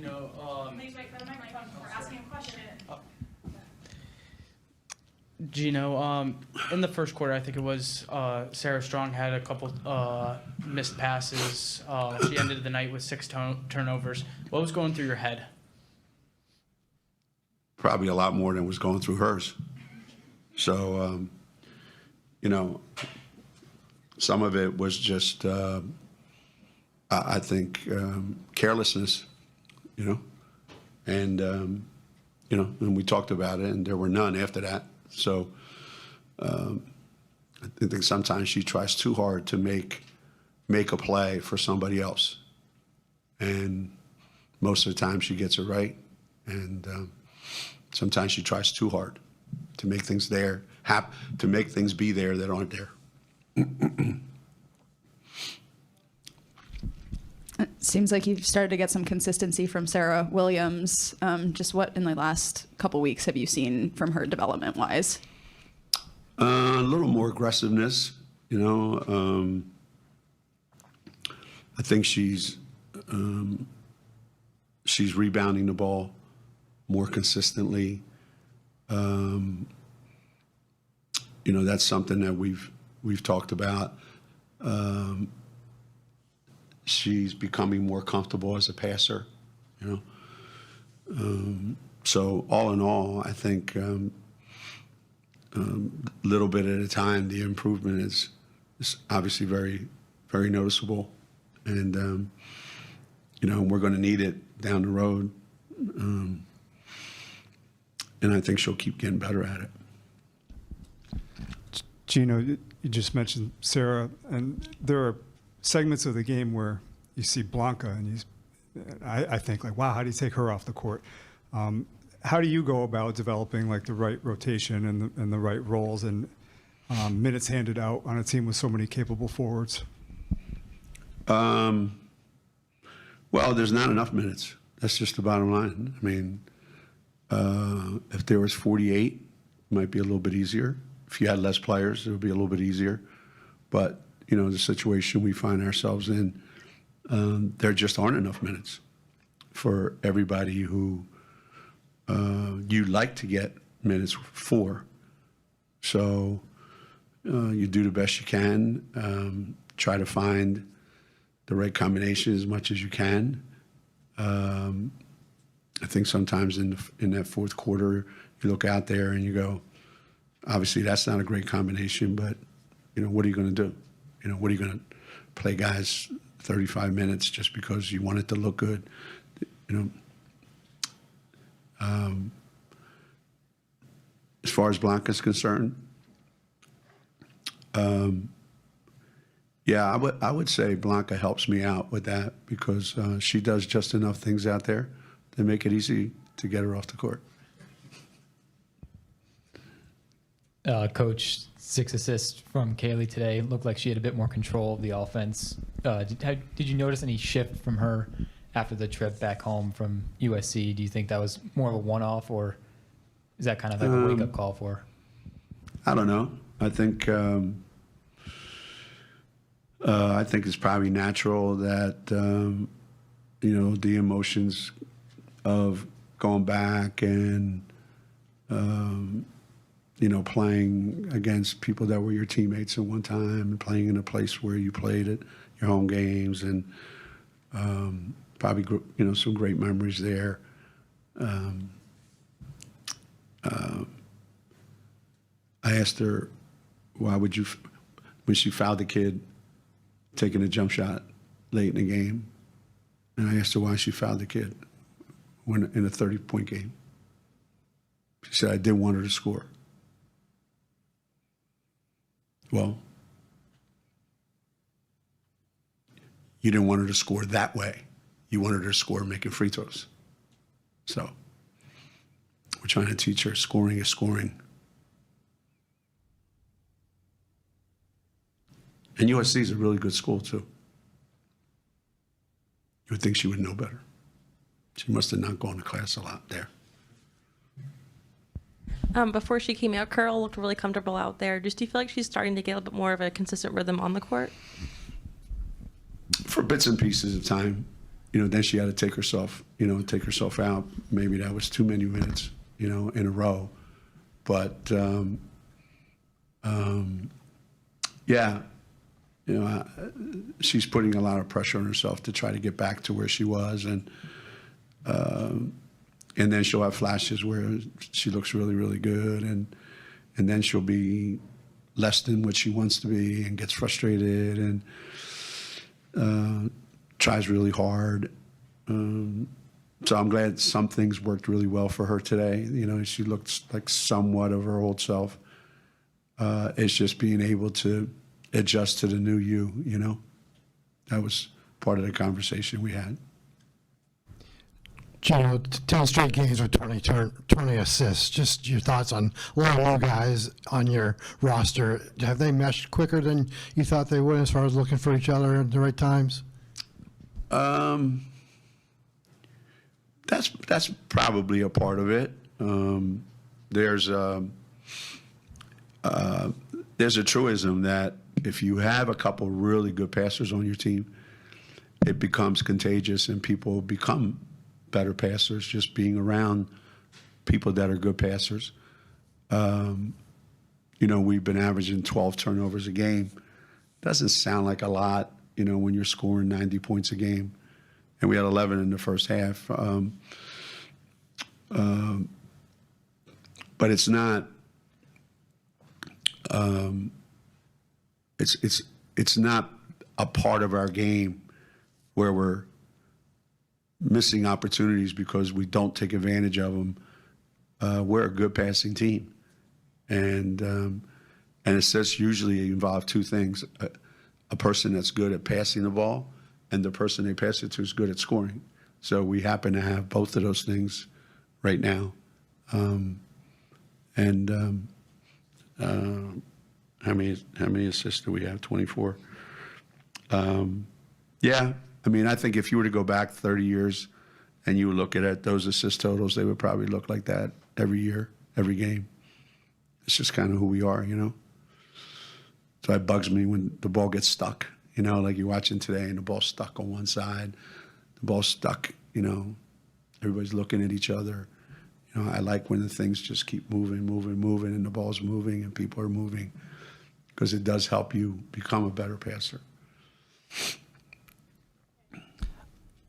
Geno. Please wait for the microphone. We're asking a question. Geno, in the first quarter, I think it was, Sarah Strong had a couple missed passes. She ended the night with 6 turnovers. What was going through your head? Probably a lot more than was going through hers. So, some of it was just, I think, carelessness, and, and we talked about it, and there were none after that. So I think sometimes she tries too hard to make a play for somebody else. And most of the time she gets it right. And sometimes she tries too hard to make things there, to make things be there that aren't there. It seems like you've started to get some consistency from Sarah Williams. Just what in the last couple weeks have you seen from her development-wise? A little more aggressiveness, I think she's rebounding the ball more consistently. That's something that we've talked about. She's becoming more comfortable as a passer, So all in all, I think little bit at a time, the improvement is obviously very, very noticeable. And, we're going to need it down the road. And I think she'll keep getting better at it. Geno, you just mentioned Sarah, and there are segments of the game where you see Blanca, and I think, like, wow, how do you take her off the court? How do you go about developing the right rotation and the right roles and minutes handed out on a team with so many capable forwards? Well, there's not enough minutes. That's just the bottom line. I mean, if there was 48, it might be a little bit easier. If you had less players, it would be a little bit easier. But, the situation we find ourselves in, there just aren't enough minutes for everybody who you'd like to get minutes for. So you do the best you can, try to find the right combination as much as you can. I think sometimes in that fourth quarter, you look out there and you go, obviously that's not a great combination, but what are you going to do? What are you going to play guys 35 minutes just because you want it to look good? As far as Blanca's concerned, yeah, I would say Blanca helps me out with that because she does just enough things out there to make it easy to get her off the court. Coach, 6 assists from Kaylee today. Looked like she had a bit more control of the offense. Did you notice any shift from her after the trip back home from USC? Do you think that was more of a one-off, or is that kind of like a wake-up call for her? I don't know. I think it's probably natural that the emotions of going back and playing against people that were your teammates at one time and playing in a place where you played at your home games and probably some great memories there. I asked her, why would you, when she fouled the kid taking a jump shot late in the game, and I asked her why she fouled the kid when in a 30-point game. She said, I didn't want her to score. Well, you didn't want her to score that way. You wanted her to score making free throws. So we're trying to teach her scoring is scoring. And USC is a really good school, too. You would think she would know better. She must have not gone to class a lot there. Before she came out, Curl looked really comfortable out there. Just do you feel like she's starting to get a bit more of a consistent rhythm on the court? For bits and pieces of time, then she had to take herself out. Maybe that was too many minutes, in a row. But, yeah, she's putting a lot of pressure on herself to try to get back to where she was. And then she'll have flashes where she looks really, really good. And then she'll be less than what she wants to be and gets frustrated and tries really hard. So I'm glad some things worked really well for her today. She looked like somewhat of her old self. It's just being able to adjust to the new you, That was part of the conversation we had. Geno, 10 straight games with 20 assists. Just your thoughts on a lot of new guys on your roster. Have they meshed quicker than you thought they would as far as looking for each other at the right times? That's probably a part of it. There's a truism that if you have a couple really good passers on your team, it becomes contagious and people become better passers just being around people that are good passers. We've been averaging 12 turnovers a game. Doesn't sound like a lot, when you're scoring 90 points a game. And we had 11 in the first half. But it's not. It's not a part of our game where we're missing opportunities because we don't take advantage of them. We're a good passing team, and it's just usually involve two things: a person that's good at passing the ball, and the person they pass it to is good at scoring. So we happen to have both of those things right now. How many assists do we have? 24. Yeah, I think if you were to go back 30 years and you would look at it, those assist totals, they would probably look like that every year, every game. It's just kind of who we are, So it bugs me when the ball gets stuck, like you're watching today and the ball's stuck on one side. The ball's stuck, everybody's looking at each other. I like when the things just keep moving, and the ball's moving and people are moving because it does help you become a better passer.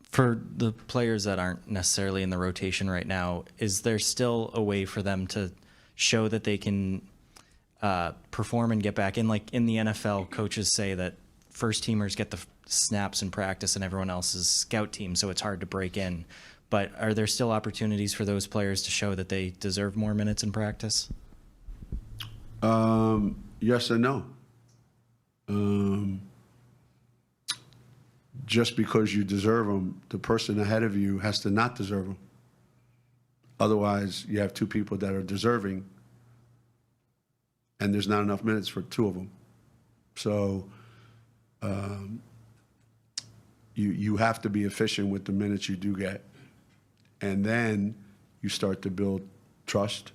For the players that aren't necessarily in the rotation right now, is there still a way for them to show that they can perform and get back in? Like in the NFL, coaches say that first teamers get the snaps in practice and everyone else is scout team, so it's hard to break in. But are there still opportunities for those players to show that they deserve more minutes in practice? Yes and no. Just because you deserve them, the person ahead of you has to not deserve them. Otherwise, you have two people that are deserving, and there's not enough minutes for two of them. So you have to be efficient with the minutes you do get. And then you start to build trust,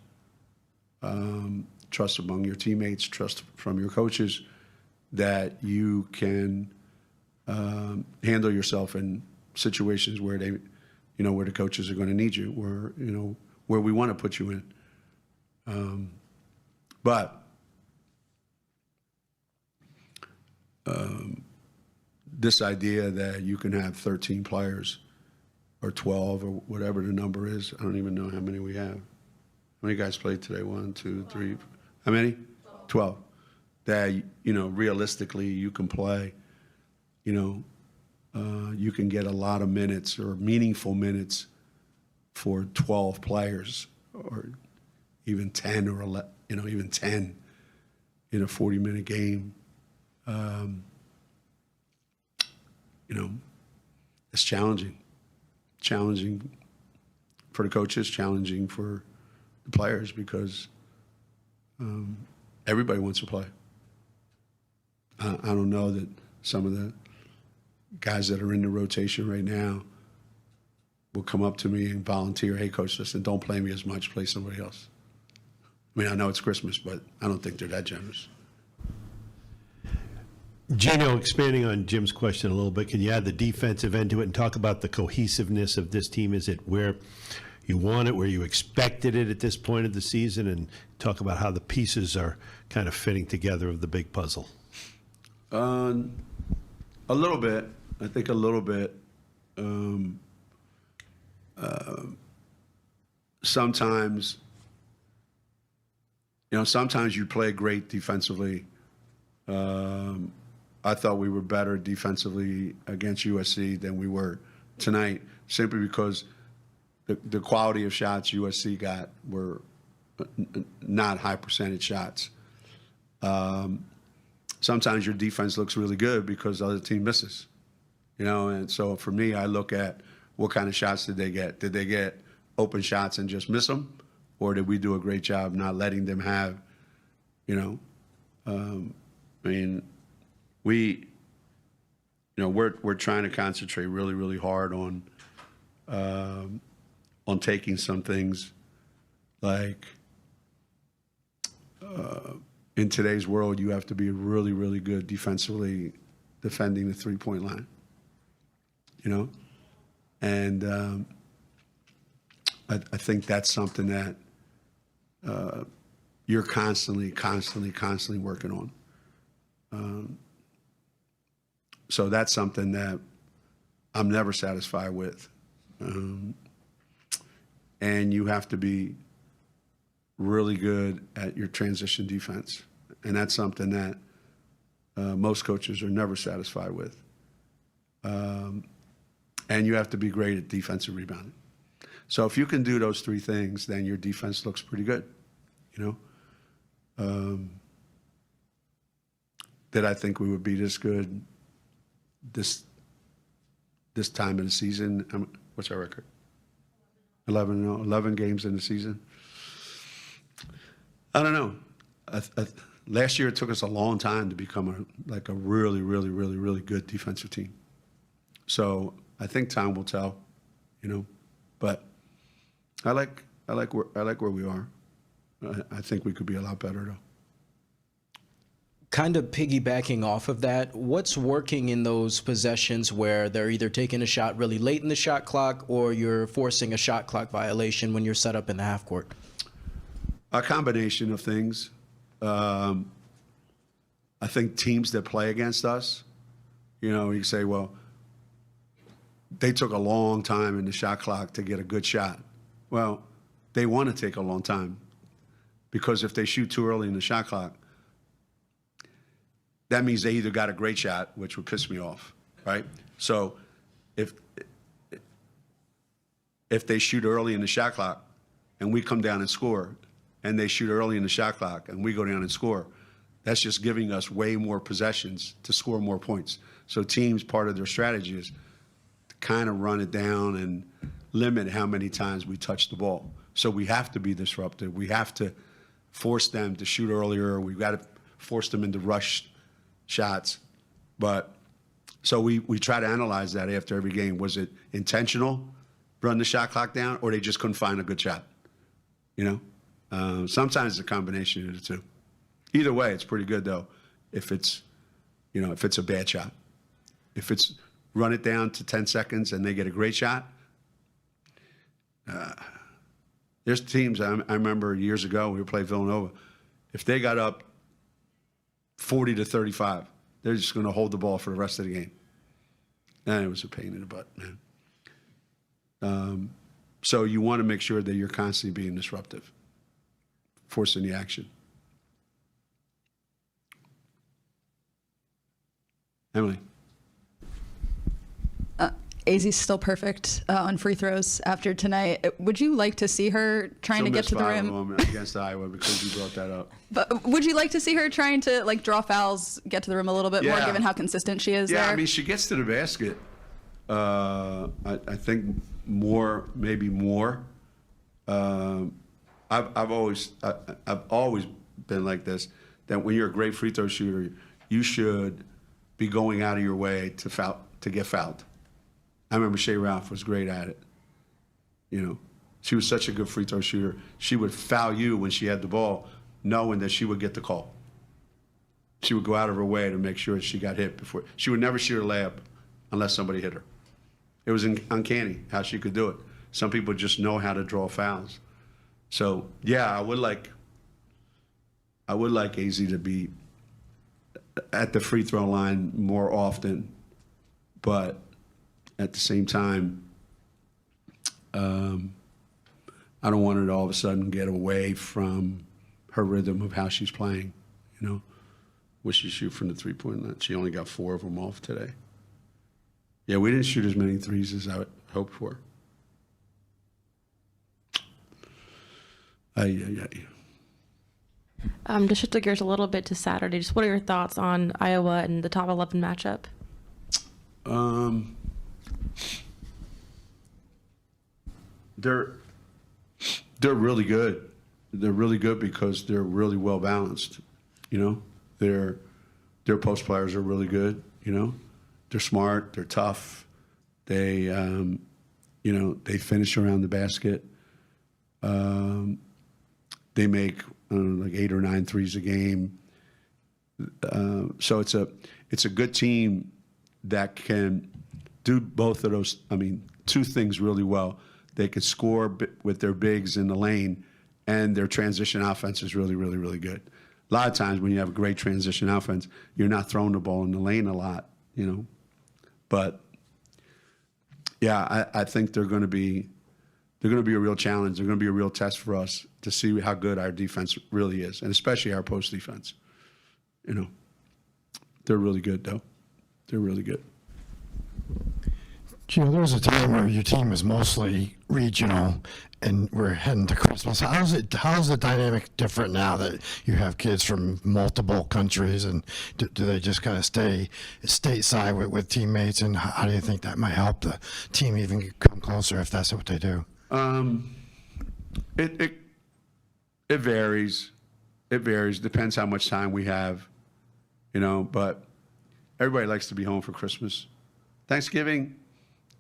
trust among your teammates, trust from your coaches, that you can handle yourself in situations where they, where the coaches are going to need you, where we want to put you in. But this idea that you can have 13 players or 12 or whatever the number is, I don't even know how many we have. How many guys played today? 1, 2, 3. How many? 12. That, realistically you can play, you can get a lot of minutes or meaningful minutes for 12 players or even 10 or 11, even 10 in a 40-minute game. It's challenging for the coaches, challenging for the players because everybody wants to play. I don't know that some of the guys that are in the rotation right now will come up to me and volunteer, hey, coach, listen, don't play me as much, play somebody else. I know it's Christmas, but I don't think they're that generous. Geno, expanding on Jim's question a little bit, can you add the defensive end to it and talk about the cohesiveness of this team? Is it where you want it, where you expected it at this point of the season, and talk about how the pieces are kind of fitting together of the big puzzle? A little bit. I think a little bit. Sometimes, sometimes you play great defensively. I thought we were better defensively against USC than we were tonight, simply because the quality of shots USC got were not high percentage shots. Sometimes your defense looks really good because the other team misses, and so for me, I look at what kind of shots did they get? Did they get open shots and just miss them? Or did we do a great job not letting them have, we're trying to concentrate really, really hard on taking some things like in today's world, you have to be really, really good defensively defending the three-point line, and I think that's something that you're constantly working on. So that's something that I'm never satisfied with. And you have to be really good at your transition defense. And that's something that most coaches are never satisfied with. And you have to be great at defensive rebounding. So if you can do those three things, then your defense looks pretty good, Did I think we would be this good this time of the season? What's our record? 11 games in the season. I don't know. Last year it took us a long time to become a really, really, really, really good defensive team. So I think time will tell, But I like where we are. I think we could be a lot better though. Kind of piggybacking off of that, what's working in those possessions where they're either taking a shot really late in the shot clock or you're forcing a shot clock violation when you're set up in the half court? A combination of things. I think teams that play against us, you say, well, they took a long time in the shot clock to get a good shot. Well, they want to take a long time because if they shoot too early in the shot clock, that means they either got a great shot, which would piss me off, right? So if they shoot early in the shot clock and we come down and score, and they shoot early in the shot clock and we go down and score, that's just giving us way more possessions to score more points. So teams, part of their strategy is to kind of run it down and limit how many times we touch the ball. So we have to be disruptive. We have to force them to shoot earlier. We've got to force them into rush shots. But so we try to analyze that after every game. Was it intentional, run the shot clock down, or they just couldn't find a good shot? Sometimes it's a combination of the two. Either way, it's pretty good though. If it's a bad shot, if it's run it down to 10 seconds and they get a great shot. There's teams I remember years ago we played Villanova. If they got up 40-35, they're just going to hold the ball for the rest of the game. And it was a pain in the butt, man. So you want to make sure that you're constantly being disruptive, forcing the action. Emily. Azzy's still perfect on free throws after tonight. Would you like to see her trying to get to the rim against Iowa because you brought that up? But would you like to see her trying to draw fouls, get to the rim a little bit more, given how consistent she is there? Yeah, I mean, she gets to the basket. I think maybe more. I've always been like this. That when you're a great free throw shooter, you should be going out of your way to get fouled. I remember Shea Ralph was great at it. She was such a good free throw shooter. She would foul you when she had the ball, knowing that she would get the call. she would go out of her way to make sure she got hit before. She would never shoot a layup unless somebody hit her. It was uncanny how she could do it. Some people just know how to draw fouls. So yeah, I would like AZ to be at the free throw line more often, but at the same time, I don't want her to all of a sudden get away from her rhythm of how she's playing. You know, would she shoot from the three-point line? She only got 4 of them off today. Yeah, we didn't shoot as many threes as I hoped for. To shift the gears a little bit to Saturday, just what are your thoughts on Iowa and the top 11 matchup? They're really good. They're really good because they're really well balanced. You know, their post players are really good. You know, they're smart. They're tough. They they finish around the basket. They make like 8 or 9 threes a game. So it's a good team that can do both of those. I mean, 2 things really well. They can score with their bigs in the lane, and their transition offense is really, really, really good. A lot of times when you have a great transition offense, you're not throwing the ball in the lane a lot, you know. But yeah, I think they're going to be a real challenge. They're going to be a real test for us to see how good our defense really is, and especially our post defense. You know, they're really good, though. They're really good. Geno, there was a time where your team was mostly regional, and we're heading to Christmas. How's the dynamic different now that you have kids from multiple countries, and do they just kind of stay stateside with teammates? And how do you think that might help the team even come closer if that's what they do? It varies. It varies. Depends how much time we have, you know. But everybody likes to be home for Christmas. Thanksgiving,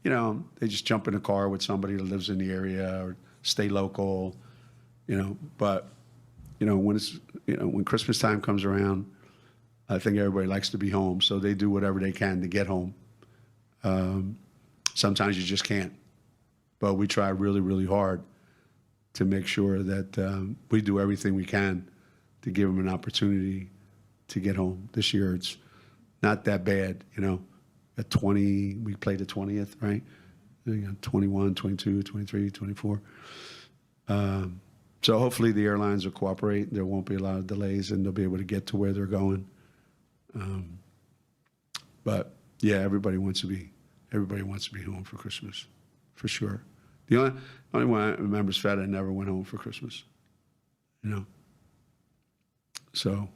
you know, they just jump in a car with somebody that lives in the area or stay local, you know. But, you know, when Christmas time comes around, I think everybody likes to be home, so they do whatever they can to get home. Sometimes you just can't, but we try really, really hard to make sure that we do everything we can to give them an opportunity to get home. This year it's not that bad, you know. At 20, we played the 20th, right? 21, 22, 23, 24. So hopefully the airlines will cooperate. There won't be a lot of delays, and they'll be able to get to where they're going. But yeah, everybody wants to be home for Christmas, for sure. The only one I remember is Feta never went home for Christmas, you know. So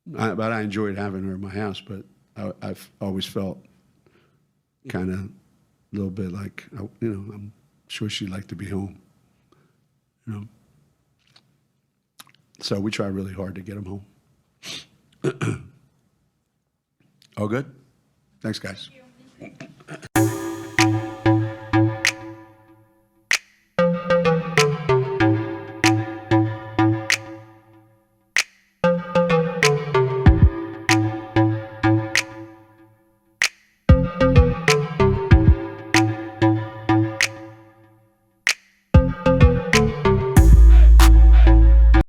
but I enjoyed having her in my house. But I've always felt kind of a little bit like, you know, I'm sure she'd like to be home, you know. So we try really hard to get them home. All good? Thanks, guys. Thank you.